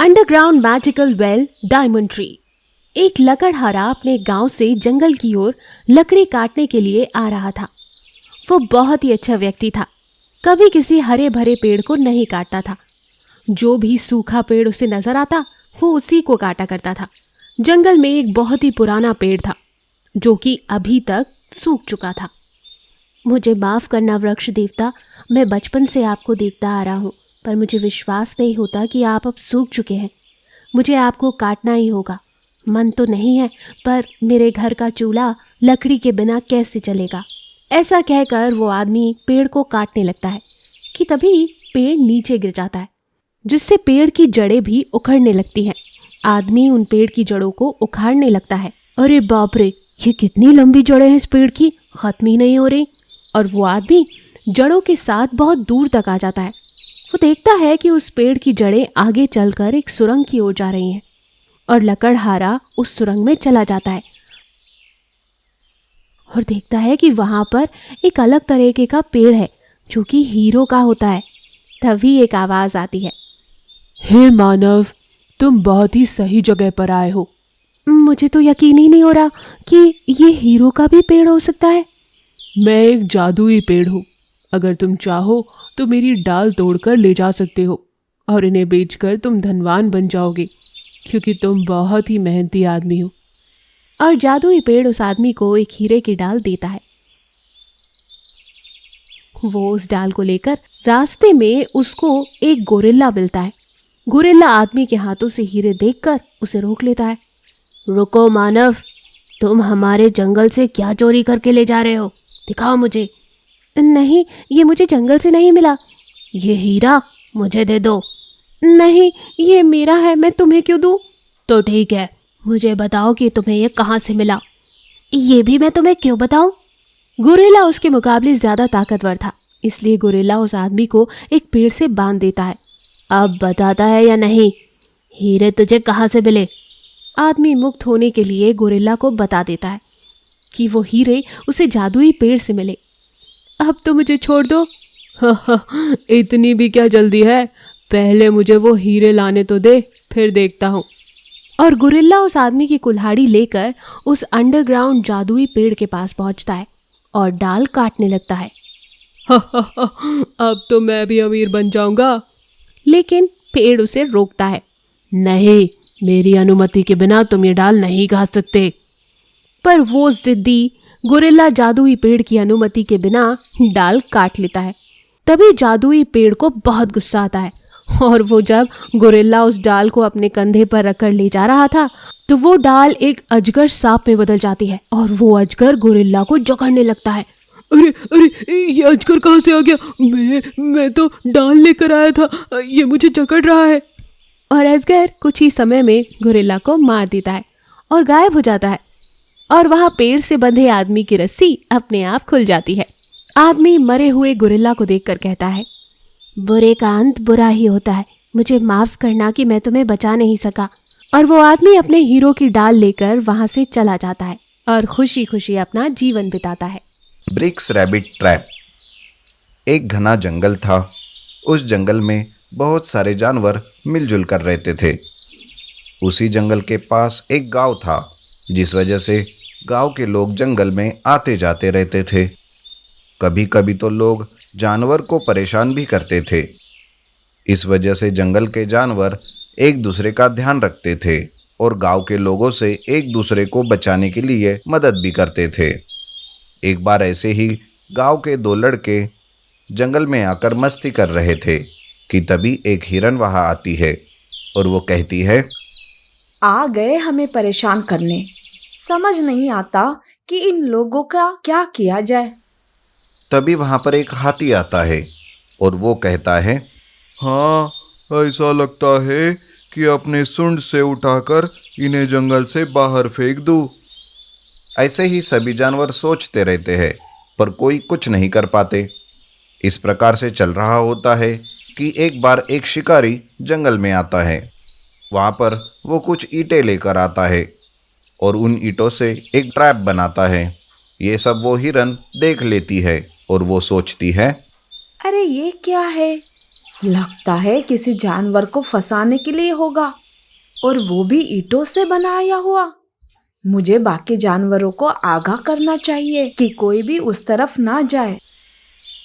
Underground magical well diamond tree. एक लकड़हारा अपने गांव से जंगल की ओर लकड़ी काटने के लिए आ रहा था। वो बहुत ही अच्छा व्यक्ति था, कभी किसी हरे भरे पेड़ को नहीं काटता था। जो भी सूखा पेड़ उसे नजर आता वो उसी को काटा करता था। जंगल में एक बहुत ही पुराना पेड़ था जो कि अभी तक सूख चुका था। मुझे माफ करना वृक्ष देवता, मैं बचपन से आपको देखता आ रहा हूँ, पर मुझे विश्वास नहीं होता कि आप अब सूख चुके हैं। मुझे आपको काटना ही होगा। मन तो नहीं है, पर मेरे घर का चूल्हा लकड़ी के बिना कैसे चलेगा। ऐसा कहकर वो आदमी पेड़ को काटने लगता है कि तभी पेड़ नीचे गिर जाता है, जिससे पेड़ की जड़ें भी उखड़ने लगती हैं। आदमी उन पेड़ की जड़ों को उखाड़ने लगता है। अरे बाप रे, ये कितनी लंबी जड़ें हैं इस पेड़ की, खत्म ही नहीं हो रही। और वो आदमी जड़ों के साथ बहुत दूर तक आ जाता है। वो देखता है कि उस पेड़ की जड़ें आगे चलकर एक सुरंग की ओर जा रही हैं और लकड़हारा उस सुरंग में चला जाता है और देखता है कि वहां पर एक अलग तरीके का पेड़ है जो कि हीरो का होता है। तभी एक आवाज आती है, हे मानव, तुम बहुत ही सही जगह पर आए हो। मुझे तो यकीन ही नहीं हो रहा कि ये हीरो का भी पेड़ हो सकता है। मैं एक जादुई पेड़ हूँ। अगर तुम चाहो तो मेरी डाल तोड़कर ले जा सकते हो और इन्हें बेचकर तुम धनवान बन जाओगे, क्योंकि तुम बहुत ही मेहनती आदमी हो। और जादुई पेड़ उस आदमी को एक हीरे की डाल देता है। वो उस डाल को लेकर रास्ते में उसको एक गोरिल्ला मिलता है। गोरिल्ला आदमी के हाथों से हीरे देखकर उसे रोक लेता है। रुको मानव, तुम हमारे जंगल से क्या चोरी करके ले जा रहे हो? दिखाओ मुझे। नहीं, ये मुझे जंगल से नहीं मिला। ये हीरा मुझे दे दो। नहीं, ये मेरा है, मैं तुम्हें क्यों दूं? तो ठीक है, मुझे बताओ कि तुम्हें ये कहाँ से मिला। ये भी मैं तुम्हें क्यों बताऊं? गोरिल्ला उसके मुकाबले ज्यादा ताकतवर था, इसलिए गोरिल्ला उस आदमी को एक पेड़ से बांध देता है। अब बताता है या नहीं, हीरे तुझे कहाँ से मिले? आदमी मुक्त होने के लिए गोरिल्ला को बता देता है कि वो हीरे उसे जादुई पेड़ से मिले। अब तो मुझे छोड़ दो। इतनी भी क्या जल्दी है, पहले मुझे वो हीरे लाने तो दे, फिर देखता हूँ। और गोरिल्ला उस आदमी की कुल्हाड़ी लेकर उस अंडरग्राउंड जादुई पेड़ के पास पहुंचता है और डाल काटने लगता है। अब तो मैं भी अमीर बन जाऊंगा। लेकिन पेड़ उसे रोकता है। नहीं, मेरी अनुमति के बिना तुम ये डाल नहीं काट सकते। पर वो जिद्दी गोरिल्ला जादुई पेड़ की अनुमति के बिना डाल काट लेता है। तभी जादुई पेड़ को बहुत गुस्सा आता है और वो जब गोरिल्ला उस डाल को अपने कंधे पर रखकर ले जा रहा था तो वो डाल एक अजगर सांप में बदल जाती है और वो अजगर गोरिल्ला को जकड़ने लगता है। अरे अरे, ये अजगर कहाँ से आ गया? मैं तो डाल लेकर आया था, ये मुझे जकड़ रहा है। और अजगर कुछ ही समय में गोरिल्ला को मार देता है और गायब हो जाता है। और वहां पेड़ से बंधे आदमी की रस्सी अपने आप खुल जाती है। आदमी मरे हुए गोरिल्ला को देखकर कहता है, बुरे का अंत बुरा ही होता है, मुझे माफ करना कि मैं तुम्हें बचा नहीं सका। और वो आदमी अपने हीरो की डाल लेकर वहां से चला जाता है और खुशी खुशी अपना जीवन बिताता है। Bricks rabbit trap. एक घना जंगल था। उस जंगल में बहुत सारे जानवर मिलजुल कर रहते थे। उसी जंगल के पास एक गांव था, जिस वजह से गांव के लोग जंगल में आते जाते रहते थे। कभी कभी तो लोग जानवर को परेशान भी करते थे। इस वजह से जंगल के जानवर एक दूसरे का ध्यान रखते थे और गांव के लोगों से एक दूसरे को बचाने के लिए मदद भी करते थे। एक बार ऐसे ही गांव के दो लड़के जंगल में आकर मस्ती कर रहे थे कि तभी एक हिरन वहां आती है और वो कहती है, आ गए हमें परेशान करने, समझ नहीं आता कि इन लोगों का क्या किया जाए। तभी वहां पर एक हाथी आता है और वो कहता है, हाँ, ऐसा लगता है कि अपने सूंड से उठाकर इन्हें जंगल से बाहर फेंक दूं। ऐसे ही सभी जानवर सोचते रहते हैं पर कोई कुछ नहीं कर पाते। इस प्रकार से चल रहा होता है कि एक बार एक शिकारी जंगल में आता है। वहाँ पर वो कुछ ईंटें लेकर आता है और उन ईंटों से एक ट्रैप बनाता है। ये सब वो हिरन देख लेती है और वो सोचती है, अरे ये क्या है? लगता है किसी जानवर को फंसाने के लिए होगा, और वो भी ईंटों से बनाया हुआ। मुझे बाकी जानवरों को आगाह करना चाहिए कि कोई भी उस तरफ ना जाए।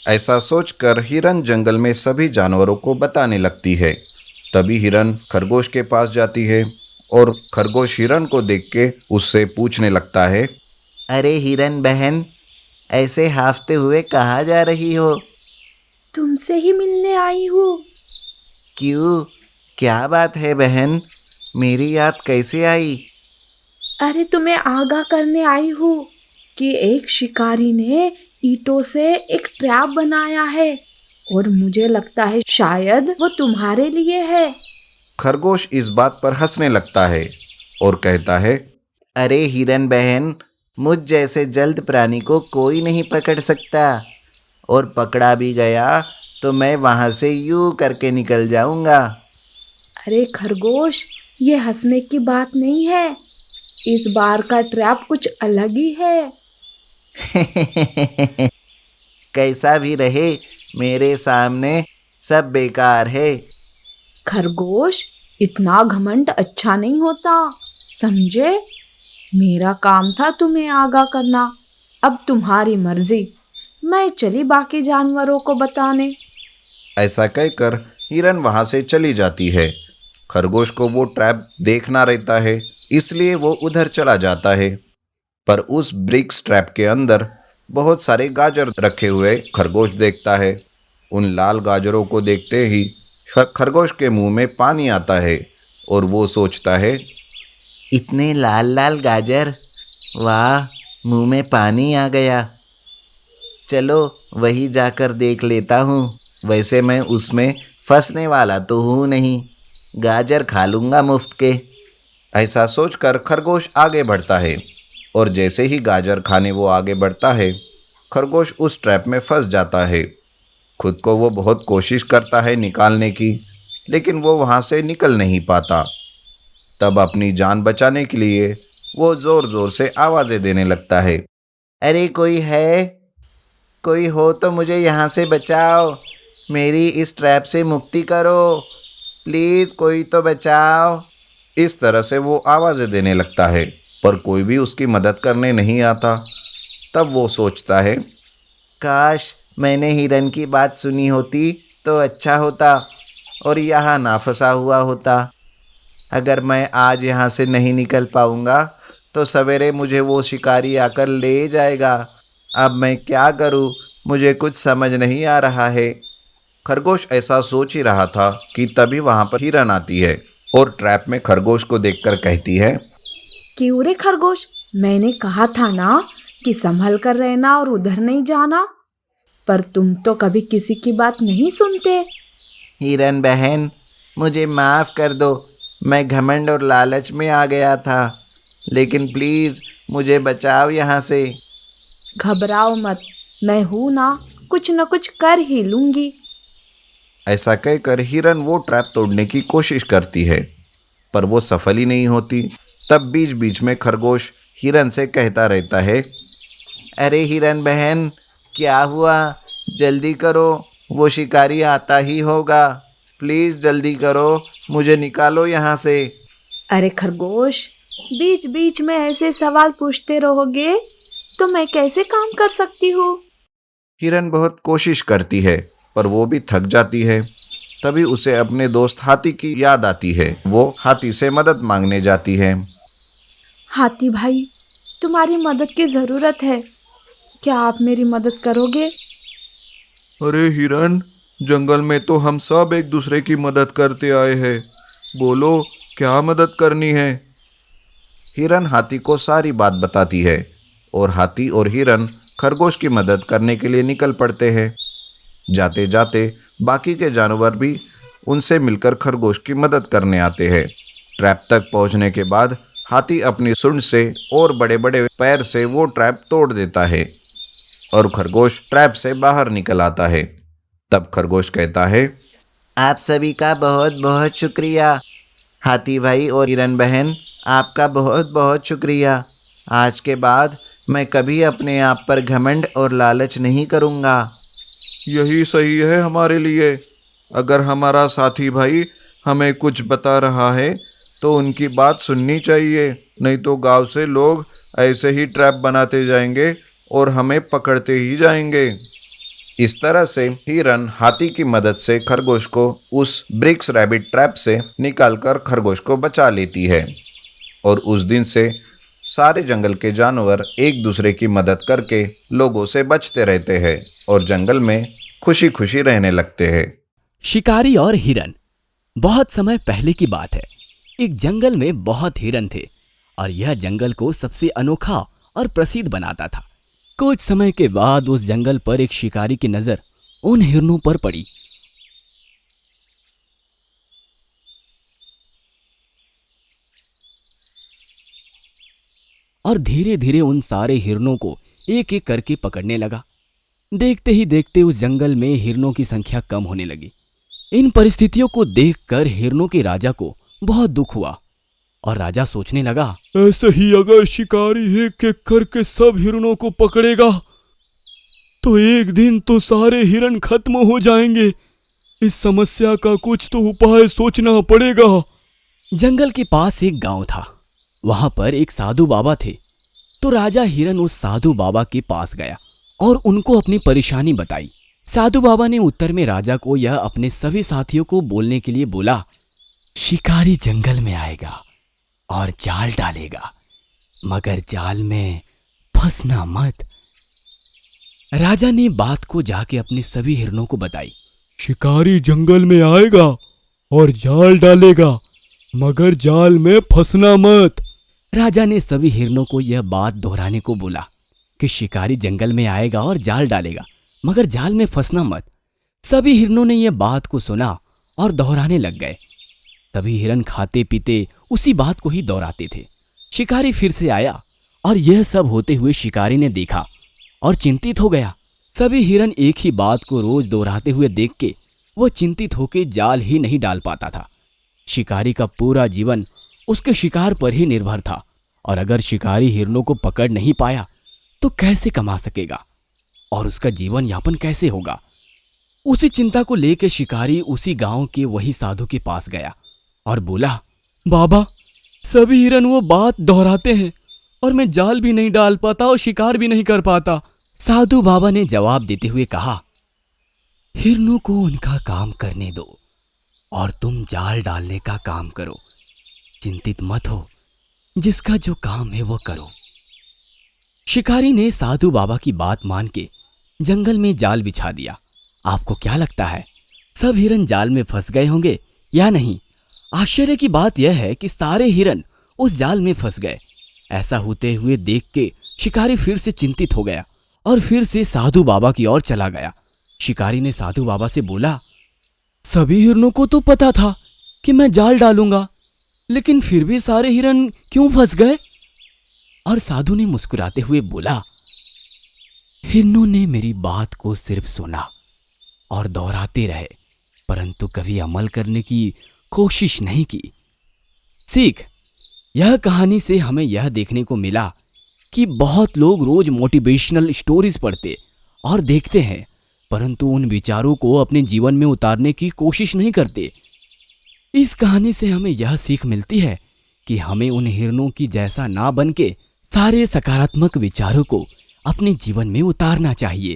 ऐसा सोचकर हिरन जंगल में सभी जानवरों को बताने लगती है। तभी हिरन खरगोश के पास जाती है और खरगोश हिरन को देख के उससे पूछने लगता है, अरे हिरन बहन, ऐसे हाफते हुए कहाँ जा रही हो? तुमसे ही मिलने आई हूँ। क्यों, क्या बात है बहन? मेरी याद कैसे आई? अरे तुम्हें आगाह करने आई हूँ कि एक शिकारी ने ईंटों से एक ट्रैप बनाया है, और मुझे लगता है शायद वो तुम्हारे लिए है। खरगोश इस बात पर हंसने लगता है और कहता है, अरे हिरन बहन, मुझ जैसे जल्द प्राणी को कोई नहीं पकड़ सकता, और पकड़ा भी गया तो मैं वहाँ से यूं करके निकल जाऊंगा। अरे खरगोश, ये हंसने की बात नहीं है। इस बार का ट्रैप कुछ अलग ही है। कैसा भी रहे, मेरे सामने सब बेकार है। खरगोश, इतना घमंड अच्छा नहीं होता, समझे? मेरा काम था तुम्हें आगाह करना, अब तुम्हारी मर्जी। मैं चली बाकी जानवरों को बताने। ऐसा कहकर हिरन वहां से चली जाती है। खरगोश को वो ट्रैप देखना रहता है, इसलिए वो उधर चला जाता है। पर उस ब्रिक्स ट्रैप के अंदर बहुत सारे गाजर रखे हुए खरगोश देखता है। उन लाल गाजरों को देखते ही खरगोश के मुंह में पानी आता है और वो सोचता है, इतने लाल लाल गाजर, वाह, मुंह में पानी आ गया। चलो वही जाकर देख लेता हूँ। वैसे मैं उसमें फंसने वाला तो हूँ नहीं, गाजर खा लूँगा मुफ्त के। ऐसा सोचकर खरगोश आगे बढ़ता है और जैसे ही गाजर खाने वो आगे बढ़ता है, खरगोश उस ट्रैप में फंस जाता है। खुद को वो बहुत कोशिश करता है निकालने की, लेकिन वो वहाँ से निकल नहीं पाता। तब अपनी जान बचाने के लिए वो ज़ोर ज़ोर से आवाज़ें देने लगता है। अरे कोई है? कोई हो तो मुझे यहाँ से बचाओ, मेरी इस ट्रैप से मुक्ति करो, प्लीज़ कोई तो बचाओ। इस तरह से वो आवाज़ें देने लगता है, पर कोई भी उसकी मदद करने नहीं आता। तब वो सोचता है, काश मैंने हिरन की बात सुनी होती तो अच्छा होता और यहाँ ना फंसा हुआ होता। अगर मैं आज यहाँ से नहीं निकल पाऊँगा तो सवेरे मुझे वो शिकारी आकर ले जाएगा। अब मैं क्या करूँ, मुझे कुछ समझ नहीं आ रहा है। खरगोश ऐसा सोच ही रहा था कि तभी वहाँ पर हिरन आती है और ट्रैप में खरगोश को देखकर कहती है, क्यों रे खरगोश, मैंने कहा था ना कि संभल कर रहना और उधर नहीं जाना, पर तुम तो कभी किसी की बात नहीं सुनते। हिरन बहन, मुझे माफ़ कर दो, मैं घमंड और लालच में आ गया था, लेकिन प्लीज़ मुझे बचाओ यहाँ से। घबराओ मत, मैं हूँ ना, कुछ न कुछ कर ही लूंगी। ऐसा कहकर हिरन वो ट्रैप तोड़ने की कोशिश करती है, पर वो सफल ही नहीं होती। तब बीच बीच में खरगोश हिरन से कहता रहता है, अरे हिरन बहन, क्या हुआ? जल्दी करो, वो शिकारी आता ही होगा। प्लीज़ जल्दी करो, मुझे निकालो यहाँ से। अरे खरगोश, बीच बीच में ऐसे सवाल पूछते रहोगे तो मैं कैसे काम कर सकती हूँ? हिरन बहुत कोशिश करती है, पर वो भी थक जाती है। तभी उसे अपने दोस्त हाथी की याद आती है। वो हाथी से मदद मांगने जाती है। हाथी भाई, तुम्हारी मदद की ज़रूरत है, क्या आप मेरी मदद करोगे? अरे हिरन, जंगल में तो हम सब एक दूसरे की मदद करते आए हैं। बोलो, क्या मदद करनी है? हिरन हाथी को सारी बात बताती है और हाथी और हिरन खरगोश की मदद करने के लिए निकल पड़ते हैं। जाते जाते बाकी के जानवर भी उनसे मिलकर खरगोश की मदद करने आते हैं। ट्रैप तक पहुंचने के बाद हाथी अपनी सूंड से और बड़े बड़े पैर से वो ट्रैप तोड़ देता है और खरगोश ट्रैप से बाहर निकल आता है। तब खरगोश कहता है, आप सभी का बहुत बहुत शुक्रिया। हाथी भाई और हिरन बहन, आपका बहुत बहुत शुक्रिया। आज के बाद मैं कभी अपने आप पर घमंड और लालच नहीं करूँगा। यही सही है हमारे लिए। अगर हमारा साथी भाई हमें कुछ बता रहा है तो उनकी बात सुननी चाहिए, नहीं तो गांव से लोग ऐसे ही ट्रैप बनाते जाएंगे और हमें पकड़ते ही जाएंगे। इस तरह से हिरन हाथी की मदद से खरगोश को उस ब्रिक्स रैबिट ट्रैप से निकालकर खरगोश को बचा लेती है और उस दिन से सारे जंगल के जानवर एक दूसरे की मदद करके लोगों से बचते रहते हैं और जंगल में खुशी खुशी रहने लगते हैं। शिकारी और हिरन। बहुत समय पहले की बात है। एक जंगल में बहुत हिरन थे और यह जंगल को सबसे अनोखा और प्रसिद्ध बनाता था। कुछ समय के बाद उस जंगल पर एक शिकारी की नजर उन हिरनों पर पड़ी। और धीरे धीरे उन सारे हिरनों को एक एक करके पकड़ने लगा। देखते ही देखते उस जंगल में हिरनों की संख्या कम होने लगी। इन परिस्थितियों को देखकर हिरनों के राजा को बहुत दुख हुआ और राजा सोचने लगा, ऐसे ही अगर शिकारी एक एक करके सब हिरणों को पकड़ेगा तो एक दिन तो सारे हिरण खत्म हो जाएंगे। इस समस्या का कुछ तो उपाय सोचना पड़ेगा। जंगल के पास एक गांव था। वहां पर एक साधु बाबा थे। तो राजा हिरन उस साधु बाबा के पास गया और उनको अपनी परेशानी बताई। साधु बाबा ने उत्तर में राजा को यह अपने सभी साथियों को बोलने के लिए बोला, शिकारी जंगल में आएगा और जाल डालेगा, मगर जाल में फंसना मत। राजा ने बात को जाके अपने सभी हिरणों को बताई। शिकारी जंगल में आएगा और जाल डालेगा, मगर जाल में फंसना मत। राजा ने सभी हिरणों को यह बात दोहराने को बोला कि शिकारी जंगल में आएगा और जाल डालेगा, मगर जाल में फंसना मत। सभी हिरणों ने यह बात को सुना और दोहराने लग गए। सभी हिरण खाते पीते उसी बात को ही दोहराते थे। शिकारी फिर से आया और यह सब होते हुए शिकारी ने देखा और चिंतित हो गया। सभी हिरण एक ही बात को रोज दोहराते हुए देख के वह चिंतित होकर जाल ही नहीं डाल पाता था। शिकारी का पूरा जीवन उसके शिकार पर ही निर्भर था और अगर शिकारी हिरणों को पकड़ नहीं पाया तो कैसे कमा सकेगा और उसका जीवन यापन कैसे होगा। उसी चिंता को लेकर शिकारी उसी गांव के वही साधु के पास गया और बोला, बाबा, सभी हिरण वो बात दोहराते हैं और मैं जाल भी नहीं डाल पाता और शिकार भी नहीं कर पाता। साधु बाबा ने जवाब देते हुए कहा, हिरणों को उनका काम करने दो और तुम जाल डालने का काम करो। चिंतित मत हो, जिसका जो काम है वो करो। शिकारी ने साधु बाबा की बात मान के जंगल में जाल बिछा दिया। आपको क्या लगता है, सब हिरण जाल में फंस गए होंगे या नहीं? आश्चर्य की बात यह है कि सारे हिरण उस जाल में फंस गए। ऐसा होते हुए देख के शिकारी फिर से चिंतित हो गया और फिर से साधु बाबा की ओर चला गया। शिकारी ने साधु बाबा से बोला, सभी हिरणों को तो पता था कि मैं जाल डालूंगा, लेकिन फिर भी सारे हिरण क्यों फंस गए? और साधु ने मुस्कुराते हुए बोला, हिरणों ने मेरी बात को सिर्फ सुना और दोहराते रहे, परंतु कभी अमल करने की कोशिश नहीं की। सीख, यह कहानी से हमें यह देखने को मिला कि बहुत लोग रोज मोटिवेशनल स्टोरीज पढ़ते और देखते हैं, परंतु उन विचारों को अपने जीवन में उतारने की कोशिश नहीं करते। इस कहानी से हमें यह सीख मिलती है कि हमें उन हिरणों की जैसा ना बन के सारे सकारात्मक विचारों को अपने जीवन में उतारना चाहिए।